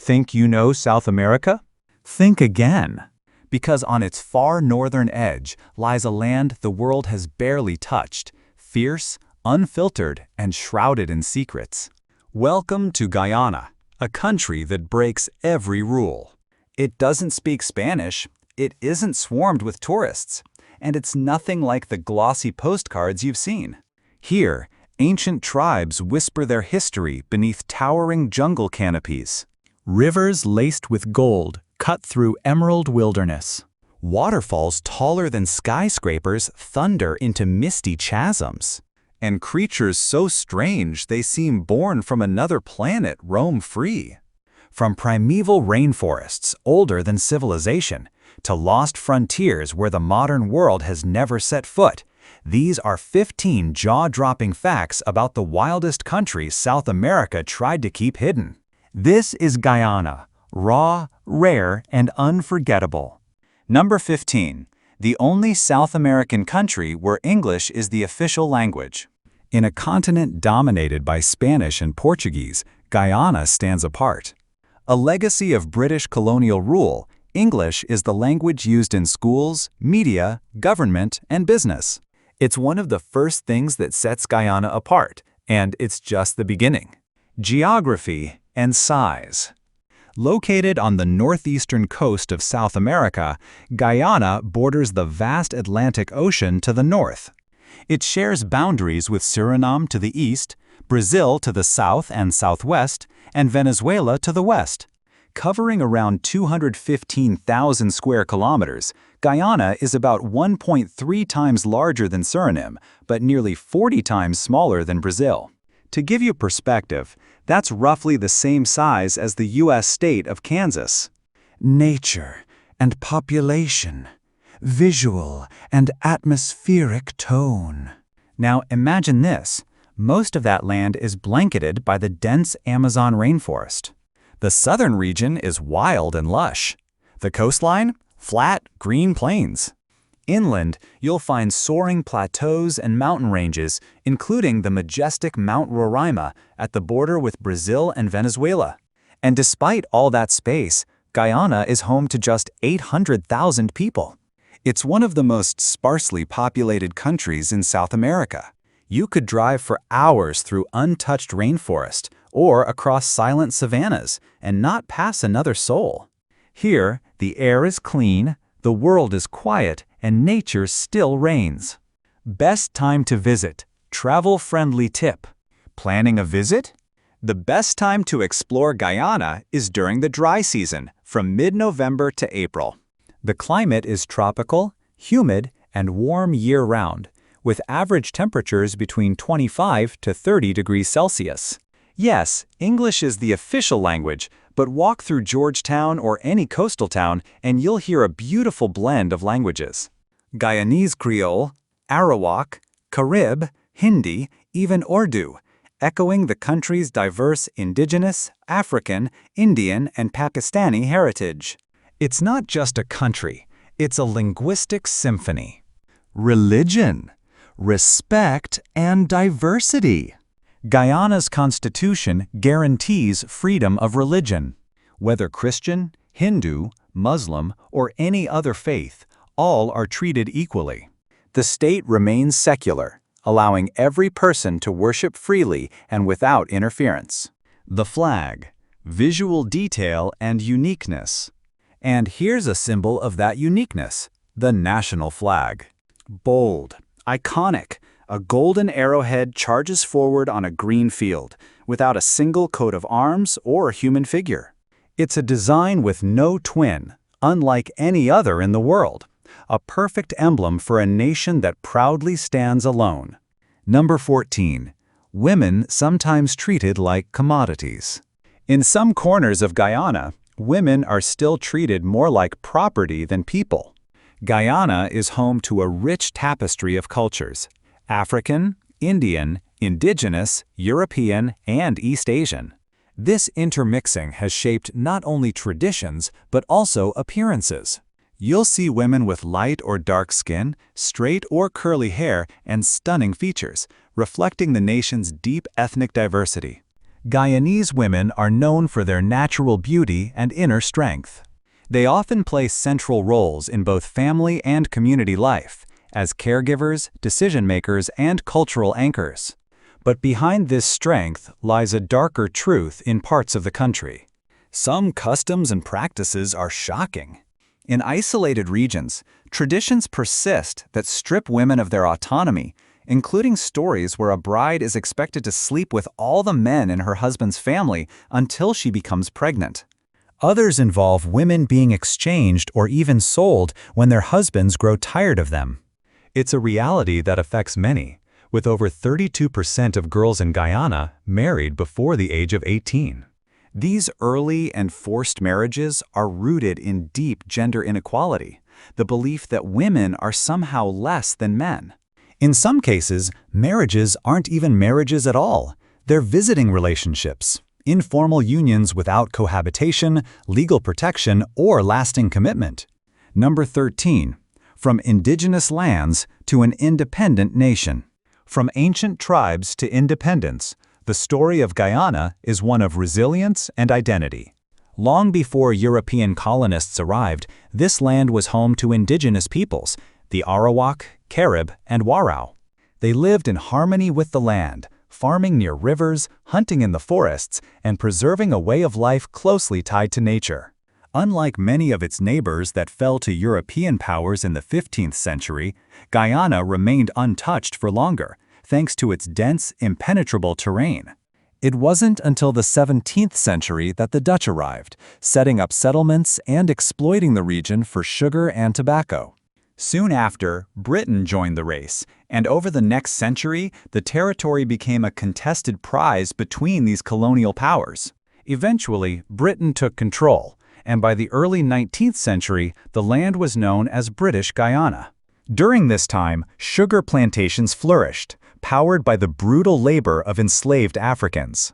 Think you know South America? Think again. Because on its far northern edge lies a land the world has barely touched, fierce, unfiltered, and shrouded in secrets. Welcome to Guyana, a country that breaks every rule. It doesn't speak Spanish, it isn't swarmed with tourists, and it's nothing like the glossy postcards you've seen. Here, ancient tribes whisper their history beneath towering jungle canopies. Rivers laced with gold cut through emerald wilderness. Waterfalls taller than skyscrapers thunder into misty chasms. And creatures so strange they seem born from another planet roam free. From primeval rainforests older than civilization to lost frontiers where the modern world has never set foot, these are 15 jaw-dropping facts about the wildest country South America tried to keep hidden. This is Guyana, raw, rare, and unforgettable. Number 15. The only South American country where English is the official language. In a continent dominated by Spanish and Portuguese, Guyana stands apart. A legacy of British colonial rule, English is the language used in schools, media, government, and business. It's one of the first things that sets Guyana apart, and it's just the beginning. Geography and size. Located on the northeastern coast of South America, Guyana borders the vast Atlantic Ocean to the north. It shares boundaries with Suriname to the east, Brazil to the south and southwest, and Venezuela to the west. Covering around 215,000 square kilometers, Guyana is about 1.3 times larger than Suriname, but nearly 40 times smaller than Brazil. To give you perspective, that's roughly the same size as the U.S. state of Kansas. Nature and population, visual and atmospheric tone. Now imagine this. Most of that land is blanketed by the dense Amazon rainforest. The southern region is wild and lush. The coastline? Flat, green plains. Inland, you'll find soaring plateaus and mountain ranges, including the majestic Mount Roraima at the border with Brazil and Venezuela. And despite all that space, Guyana is home to just 800,000 people. It's one of the most sparsely populated countries in South America. You could drive for hours through untouched rainforest or across silent savannas and not pass another soul. Here, the air is clean, the world is quiet, and nature still reigns. Best time to visit. Travel-friendly tip. Planning a visit? The best time to explore Guyana is during the dry season, from mid-November to April. The climate is tropical, humid, and warm year-round, with average temperatures between 25 to 30 degrees Celsius. Yes, English is the official language, but walk through Georgetown or any coastal town and you'll hear a beautiful blend of languages. Guyanese Creole, Arawak, Carib, Hindi, even Urdu, echoing the country's diverse indigenous, African, Indian, and Pakistani heritage. It's not just a country, it's a linguistic symphony. Religion, respect, and diversity. Guyana's constitution guarantees freedom of religion. Whether Christian, Hindu, Muslim, or any other faith, all are treated equally. The state remains secular, allowing every person to worship freely and without interference. The flag, visual detail and uniqueness. And here's a symbol of that uniqueness, the national flag. Bold, iconic, a golden arrowhead charges forward on a green field, without a single coat of arms or human figure. It's a design with no twin, unlike any other in the world. A perfect emblem for a nation that proudly stands alone. Number 14. Women sometimes treated like commodities. In some corners of Guyana, women are still treated more like property than people. Guyana is home to a rich tapestry of cultures: African, Indian, Indigenous, European, and East Asian. This intermixing has shaped not only traditions, but also appearances. You'll see women with light or dark skin, straight or curly hair, and stunning features, reflecting the nation's deep ethnic diversity. Guyanese women are known for their natural beauty and inner strength. They often play central roles in both family and community life, as caregivers, decision-makers, and cultural anchors. But behind this strength lies a darker truth in parts of the country. Some customs and practices are shocking. In isolated regions, traditions persist that strip women of their autonomy, including stories where a bride is expected to sleep with all the men in her husband's family until she becomes pregnant. Others involve women being exchanged or even sold when their husbands grow tired of them. It's a reality that affects many, with over 32% of girls in Guyana married before the age of 18. These early and forced marriages are rooted in deep gender inequality, the belief that women are somehow less than men. In some cases, marriages aren't even marriages at all. They're visiting relationships, informal unions without cohabitation, legal protection, or lasting commitment. Number 13. From indigenous lands to an independent nation. From ancient tribes to independence, the story of Guyana is one of resilience and identity. Long before European colonists arrived, this land was home to indigenous peoples, the Arawak, Carib, and Warao. They lived in harmony with the land, farming near rivers, hunting in the forests, and preserving a way of life closely tied to nature. Unlike many of its neighbors that fell to European powers in the 15th century, Guyana remained untouched for longer, thanks to its dense, impenetrable terrain. It wasn't until the 17th century that the Dutch arrived, setting up settlements and exploiting the region for sugar and tobacco. Soon after, Britain joined the race, and over the next century, the territory became a contested prize between these colonial powers. Eventually, Britain took control, and by the early 19th century, the land was known as British Guyana. During this time, sugar plantations flourished, powered by the brutal labor of enslaved Africans.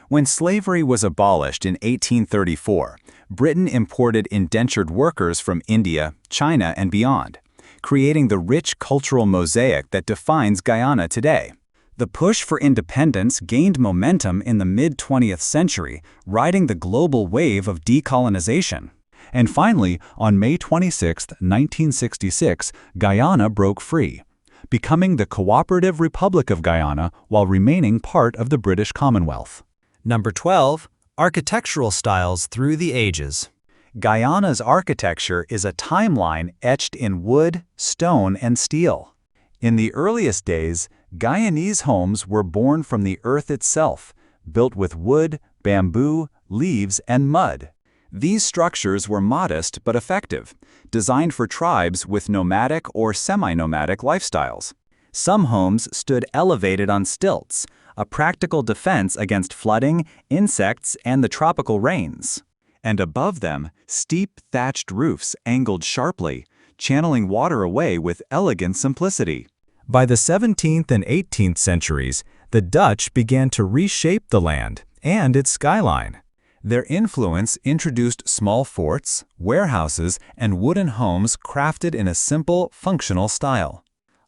When slavery was abolished in 1834, Britain imported indentured workers from India, China, and beyond, creating the rich cultural mosaic that defines Guyana today. The push for independence gained momentum in the mid-20th century, riding the global wave of decolonization. And finally, on May 26, 1966, Guyana broke free, becoming the Cooperative Republic of Guyana while remaining part of the British Commonwealth. Number 12. Architectural styles through the ages. Guyana's architecture is a timeline etched in wood, stone, and steel. In the earliest days, Guyanese homes were born from the earth itself, built with wood, bamboo, leaves, and mud. These structures were modest but effective, designed for tribes with nomadic or semi-nomadic lifestyles. Some homes stood elevated on stilts, a practical defense against flooding, insects, and the tropical rains. And above them, steep thatched roofs angled sharply, channeling water away with elegant simplicity. By the 17th and 18th centuries, the Dutch began to reshape the land and its skyline. Their influence introduced small forts, warehouses, and wooden homes crafted in a simple, functional style.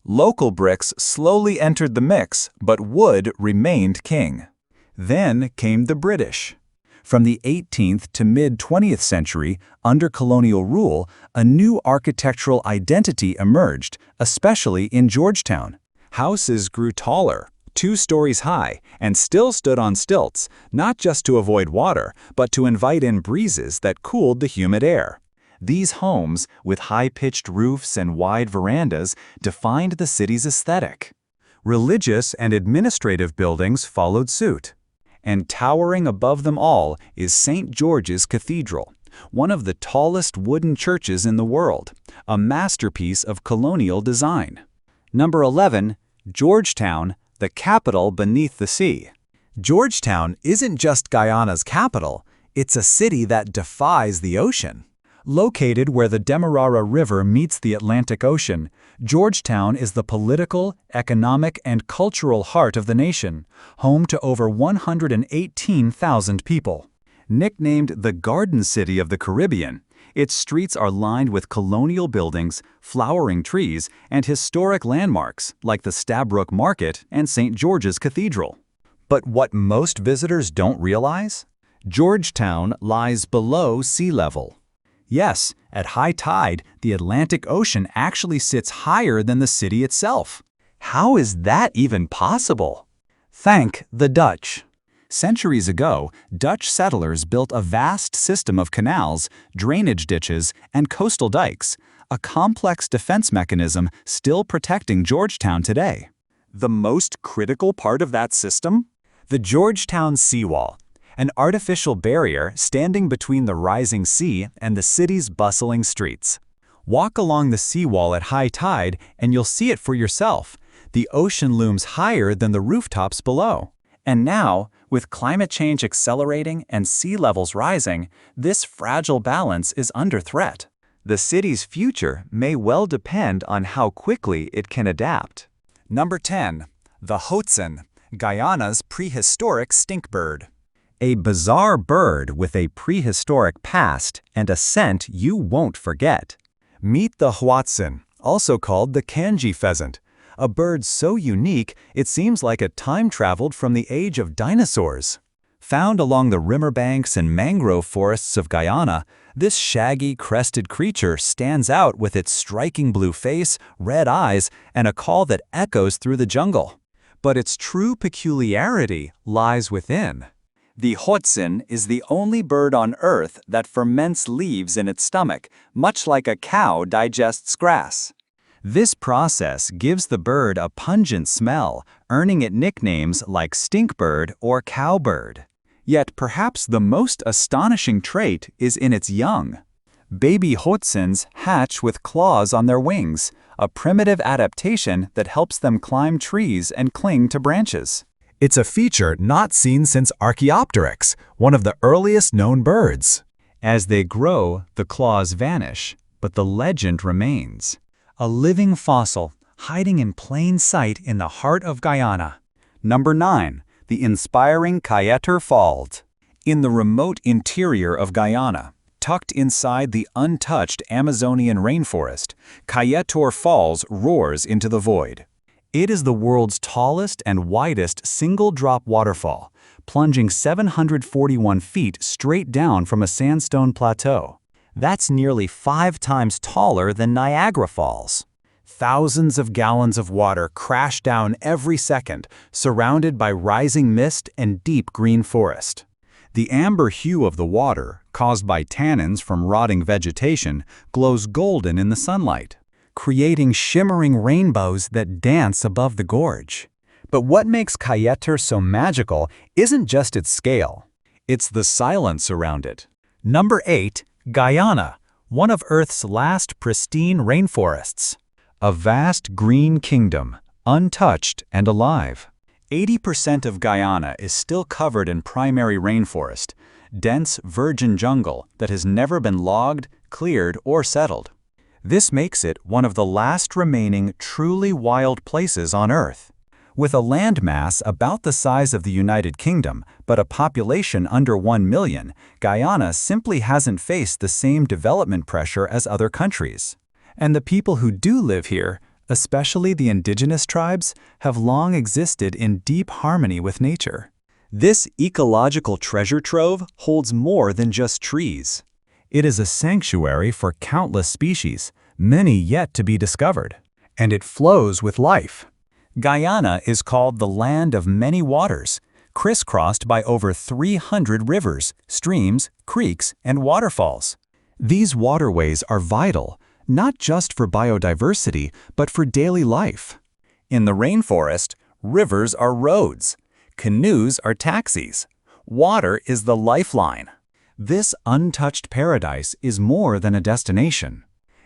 Local bricks slowly entered the mix, but wood remained king. Then came the British. From the 18th to mid-20th century, under colonial rule, a new architectural identity emerged, especially in Georgetown. Houses grew taller, 2 stories high, and still stood on stilts, not just to avoid water, but to invite in breezes that cooled the humid air. These homes, with high-pitched roofs and wide verandas, defined the city's aesthetic. Religious and administrative buildings followed suit. And towering above them all is St. George's Cathedral, one of the tallest wooden churches in the world, a masterpiece of colonial design. Number 11. Georgetown, the capital beneath the sea. Georgetown isn't just Guyana's capital, it's a city that defies the ocean. Located where the Demerara River meets the Atlantic Ocean, Georgetown is the political, economic, and cultural heart of the nation, home to over 118,000 people. Nicknamed the Garden City of the Caribbean, its streets are lined with colonial buildings, flowering trees, and historic landmarks like the Stabroek Market and St. George's Cathedral. But what most visitors don't realize? Georgetown lies below sea level. Yes, at high tide, the Atlantic Ocean actually sits higher than the city itself. How is that even possible? Thank the Dutch. Centuries ago, Dutch settlers built a vast system of canals, drainage ditches, and coastal dikes, a complex defense mechanism still protecting Georgetown today. The most critical part of that system? The Georgetown seawall, an artificial barrier standing between the rising sea and the city's bustling streets. Walk along the seawall at high tide and you'll see it for yourself. The ocean looms higher than the rooftops below. And now, with climate change accelerating and sea levels rising, this fragile balance is under threat. The city's future may well depend on how quickly it can adapt. Number 10. The hoatzin, Guyana's prehistoric stink bird. A bizarre bird with a prehistoric past and a scent you won't forget. Meet the hoatzin, also called the kanji pheasant. A bird so unique, it seems like it time traveled from the age of dinosaurs. Found along the riverbanks and mangrove forests of Guyana, this shaggy, crested creature stands out with its striking blue face, red eyes, and a call that echoes through the jungle. But its true peculiarity lies within. The hoatzin is the only bird on Earth that ferments leaves in its stomach, much like a cow digests grass. This process gives the bird a pungent smell, earning it nicknames like stinkbird or cowbird. Yet perhaps the most astonishing trait is in its young. Baby hoatzins hatch with claws on their wings, a primitive adaptation that helps them climb trees and cling to branches. It's a feature not seen since Archaeopteryx, one of the earliest known birds. As they grow, the claws vanish, but the legend remains. A living fossil, hiding in plain sight in the heart of Guyana. Number 9. The inspiring Kaieteur Falls. In the remote interior of Guyana, tucked inside the untouched Amazonian rainforest, Kaieteur Falls roars into the void. It is the world's tallest and widest single-drop waterfall, plunging 741 feet straight down from a sandstone plateau. That's nearly 5 times taller than Niagara Falls. Thousands of gallons of water crash down every second, surrounded by rising mist and deep green forest. The amber hue of the water, caused by tannins from rotting vegetation, glows golden in the sunlight, creating shimmering rainbows that dance above the gorge. But what makes Kaieteur so magical isn't just its scale. It's the silence around it. Number 8. Guyana, one of Earth's last pristine rainforests. A vast green kingdom, untouched and alive. 80% of Guyana is still covered in primary rainforest, dense virgin jungle that has never been logged, cleared, or settled. This makes it one of the last remaining truly wild places on Earth. With a landmass about the size of the United Kingdom, but a population under 1 million, Guyana simply hasn't faced the same development pressure as other countries. And the people who do live here, especially the indigenous tribes, have long existed in deep harmony with nature. This ecological treasure trove holds more than just trees. It is a sanctuary for countless species, many yet to be discovered. And it flows with life. Guyana is called the land of many waters, crisscrossed by over 300 rivers, streams, creeks, and waterfalls. These waterways are vital, not just for biodiversity, but for daily life. In the rainforest, rivers are roads. Canoes are taxis. Water is the lifeline. This untouched paradise is more than a destination.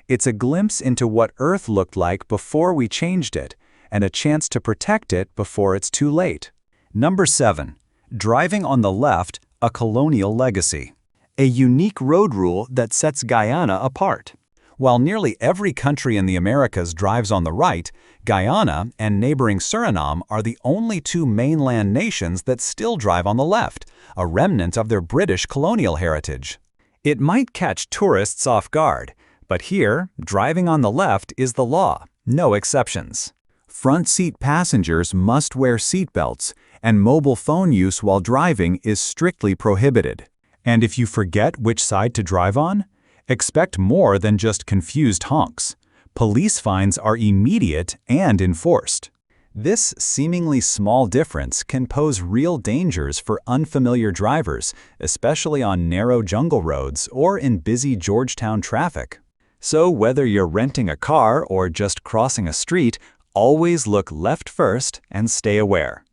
It's a glimpse into what Earth looked like before we changed it, and a chance to protect it before it's too late. Number 7. Driving on the left, a colonial legacy. A unique road rule that sets Guyana apart. While nearly every country in the Americas drives on the right, Guyana and neighboring Suriname are the only 2 mainland nations that still drive on the left, a remnant of their British colonial heritage. It might catch tourists off guard, but here, driving on the left is the law, no exceptions. Front seat passengers must wear seat belts, and mobile phone use while driving is strictly prohibited. And if you forget which side to drive on, expect more than just confused honks. Police fines are immediate and enforced. This seemingly small difference can pose real dangers for unfamiliar drivers, especially on narrow jungle roads or in busy Georgetown traffic. So whether you're renting a car or just crossing a street, always look left first and stay aware.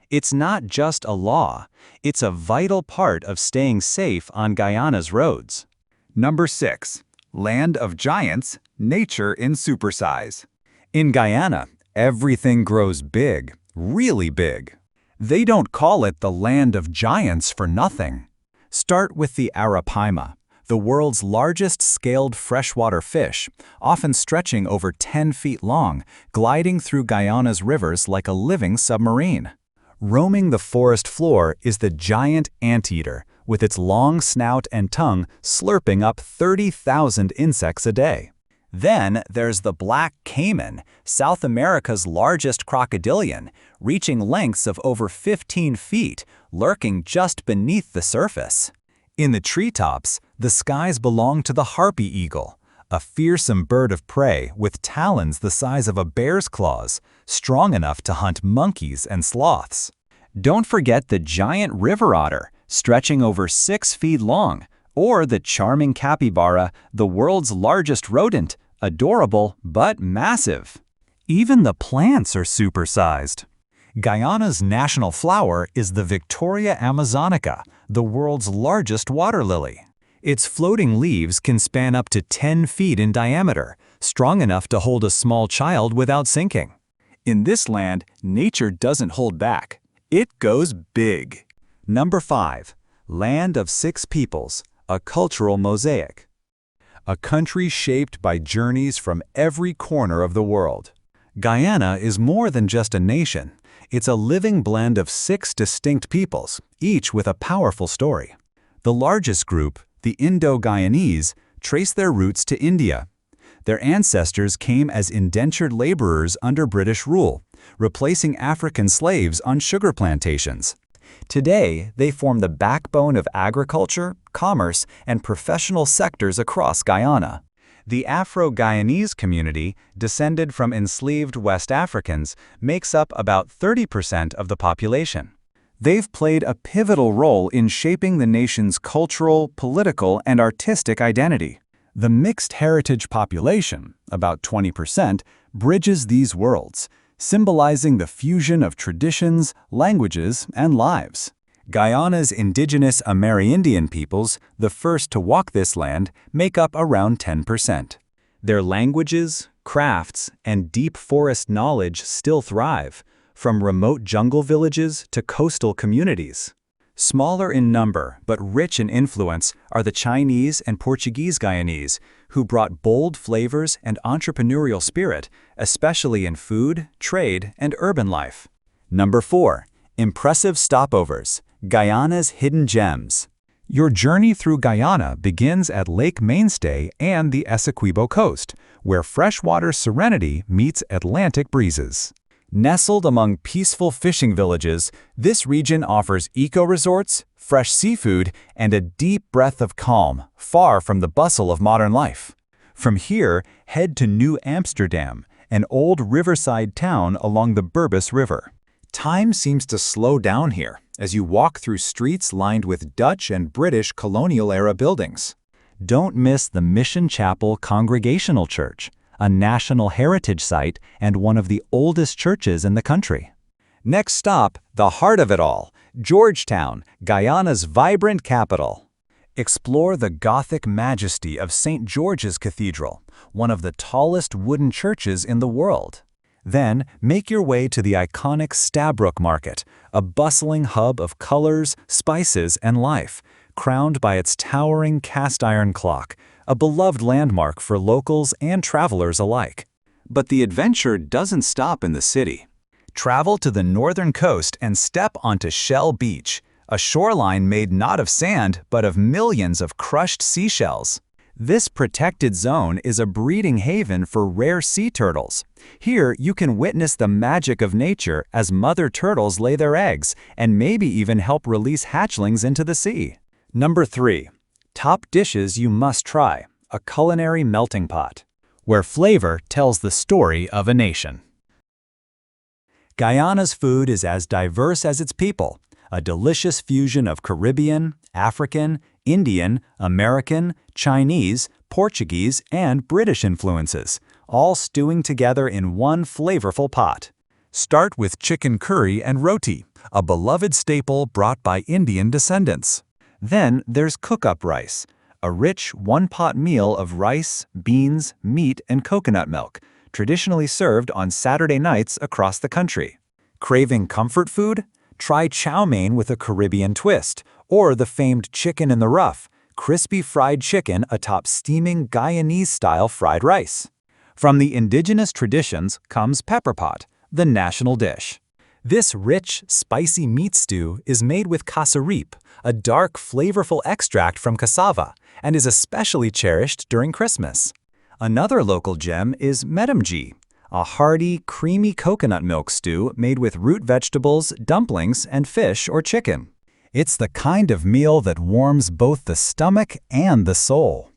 It's not just a law, it's a vital part of staying safe on Guyana's roads. Number 6. Land of Giants, Nature in Supersize. In Guyana, everything grows big, really big. They don't call it the land of giants for nothing. Start with the arapaima, the world's largest scaled freshwater fish, often stretching over 10 feet long, gliding through Guyana's rivers like a living submarine. Roaming the forest floor is the giant anteater, with its long snout and tongue slurping up 30,000 insects a day. Then there's the black caiman, South America's largest crocodilian, reaching lengths of over 15 feet, lurking just beneath the surface. In the treetops, the skies belong to the harpy eagle, a fearsome bird of prey with talons the size of a bear's claws, strong enough to hunt monkeys and sloths. Don't forget the giant river otter, stretching over 6 feet long, or the charming capybara, the world's largest rodent, adorable but massive. Even the plants are supersized. Guyana's national flower is the Victoria amazonica, the world's largest water lily. Its floating leaves can span up to 10 feet in diameter, strong enough to hold a small child without sinking. In this land, nature doesn't hold back. It goes big. Number 5. Land of Six Peoples, a cultural mosaic. A country shaped by journeys from every corner of the world. Guyana is more than just a nation. It's a living blend of 6 distinct peoples, each with a powerful story. The largest group, the Indo-Guyanese, trace their roots to India. Their ancestors came as indentured laborers under British rule, replacing African slaves on sugar plantations. Today, they form the backbone of agriculture, commerce, and professional sectors across Guyana. The Afro-Guyanese community, descended from enslaved West Africans, makes up about 30% of the population. They've played a pivotal role in shaping the nation's cultural, political, and artistic identity. The mixed heritage population, about 20%, bridges these worlds, symbolizing the fusion of traditions, languages, and lives. Guyana's indigenous Amerindian peoples, the first to walk this land, make up around 10%. Their languages, crafts, and deep forest knowledge still thrive, from remote jungle villages to coastal communities. Smaller in number but rich in influence are the Chinese and Portuguese Guyanese, who brought bold flavors and entrepreneurial spirit, especially in food, trade, and urban life. Number 4. Impressive stopovers, Guyana's hidden gems. Your journey through Guyana begins at Lake Mainstay and the Essequibo coast, where freshwater serenity meets Atlantic breezes. Nestled among peaceful fishing villages, this region offers eco-resorts, fresh seafood, and a deep breath of calm, far from the bustle of modern life. From here, head to New Amsterdam, an old riverside town along the Berbice River. Time seems to slow down here as you walk through streets lined with Dutch and British colonial-era buildings. Don't miss the Mission Chapel Congregational Church, a National Heritage Site and one of the oldest churches in the country. Next stop, the heart of it all, Georgetown, Guyana's vibrant capital. Explore the Gothic majesty of St. George's Cathedral, one of the tallest wooden churches in the world. Then, make your way to the iconic Stabroek Market, a bustling hub of colors, spices, and life, crowned by its towering cast-iron clock, a beloved landmark for locals and travelers alike. But the adventure doesn't stop in the city. Travel to the northern coast and step onto Shell Beach, a shoreline made not of sand but of millions of crushed seashells. This protected zone is a breeding haven for rare sea turtles. Here, you can witness the magic of nature as mother turtles lay their eggs and maybe even help release hatchlings into the sea. Number 3. Top dishes you must try: a culinary melting pot, where flavor tells the story of a nation. Guyana's food is as diverse as its people, a delicious fusion of Caribbean, African, Indian, American, Chinese, Portuguese, and British influences, all stewing together in one flavorful pot. Start with chicken curry and roti, a beloved staple brought by Indian descendants. Then there's cook-up rice, a rich one-pot meal of rice, beans, meat, and coconut milk, traditionally served on Saturday nights across the country. Craving comfort food? Try chow mein with a Caribbean twist, or the famed chicken in the rough, crispy fried chicken atop steaming Guyanese-style fried rice. From the indigenous traditions comes pepper pot, the national dish. This rich, spicy meat stew is made with kasarip, a dark, flavorful extract from cassava, and is especially cherished during Christmas. Another local gem is medamji, a hearty, creamy coconut milk stew made with root vegetables, dumplings, and fish or chicken. It's the kind of meal that warms both the stomach and the soul.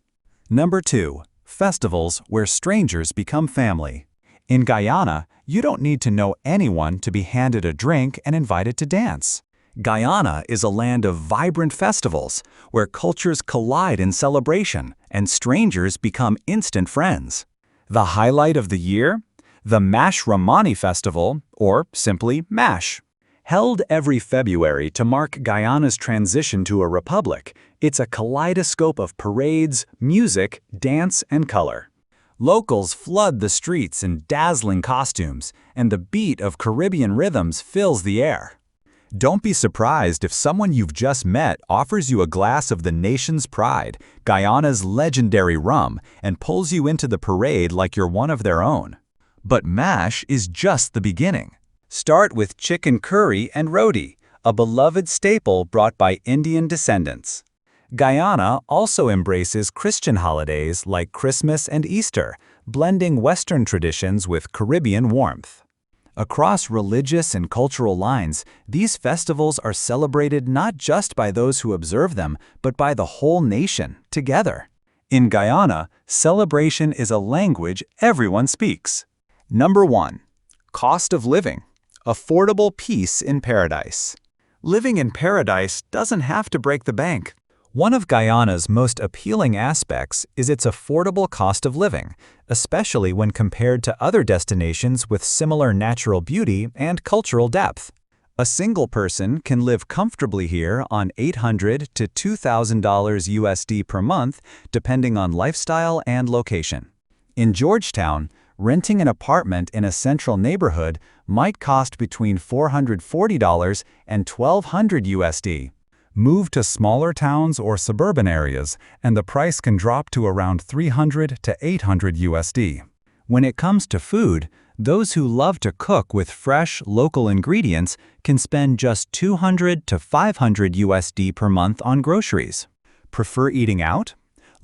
Number 2. Festivals where strangers become family. In Guyana, you don't need to know anyone to be handed a drink and invited to dance. Guyana is a land of vibrant festivals where cultures collide in celebration and strangers become instant friends. The highlight of the year? The Mash Ramani Festival, or simply MASH. Held every February to mark Guyana's transition to a republic, it's a kaleidoscope of parades, music, dance, and color. Locals flood the streets in dazzling costumes, and the beat of Caribbean rhythms fills the air. Don't be surprised if someone you've just met offers you a glass of the nation's pride, Guyana's legendary rum, and pulls you into the parade like you're one of their own. But MASH is just the beginning. Start with chicken curry and roti, a beloved staple brought by Indian descendants. Guyana also embraces Christian holidays like Christmas and Easter, blending Western traditions with Caribbean warmth. Across religious and cultural lines, these festivals are celebrated not just by those who observe them, but by the whole nation together. In Guyana, celebration is a language everyone speaks. Number 1. Cost of living. Affordable peace in paradise. Living in paradise doesn't have to break the bank. One of Guyana's most appealing aspects is its affordable cost of living, especially when compared to other destinations with similar natural beauty and cultural depth. A single person can live comfortably here on $800 to $2,000 USD per month, depending on lifestyle and location. In Georgetown, renting an apartment in a central neighborhood might cost between $440 and $1,200 USD. Move to smaller towns or suburban areas, and the price can drop to around $300 to $800 USD. When it comes to food, those who love to cook with fresh, local ingredients can spend just $200 to $500 USD per month on groceries. Prefer eating out?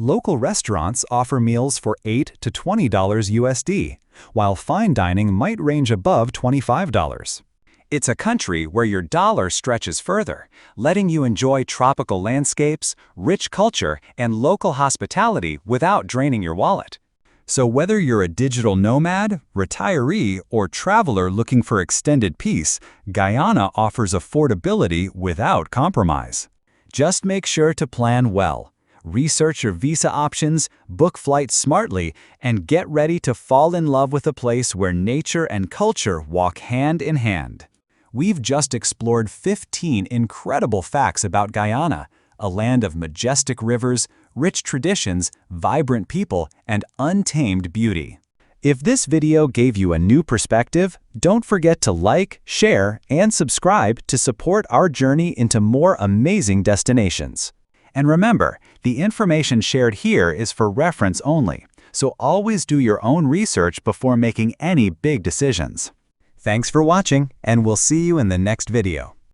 Local restaurants offer meals for $8 to $20 USD, while fine dining might range above $25. It's a country where your dollar stretches further, letting you enjoy tropical landscapes, rich culture, and local hospitality without draining your wallet. So whether you're a digital nomad, retiree, or traveler looking for extended peace, Guyana offers affordability without compromise. Just make sure to plan well. Research your visa options, book flights smartly, and get ready to fall in love with a place where nature and culture walk hand in hand. We've just explored 15 incredible facts about Guyana, a land of majestic rivers, rich traditions, vibrant people, and untamed beauty. If this video gave you a new perspective, don't forget to like, share, and subscribe to support our journey into more amazing destinations. And remember, the information shared here is for reference only, so always do your own research before making any big decisions. Thanks for watching, and we'll see you in the next video.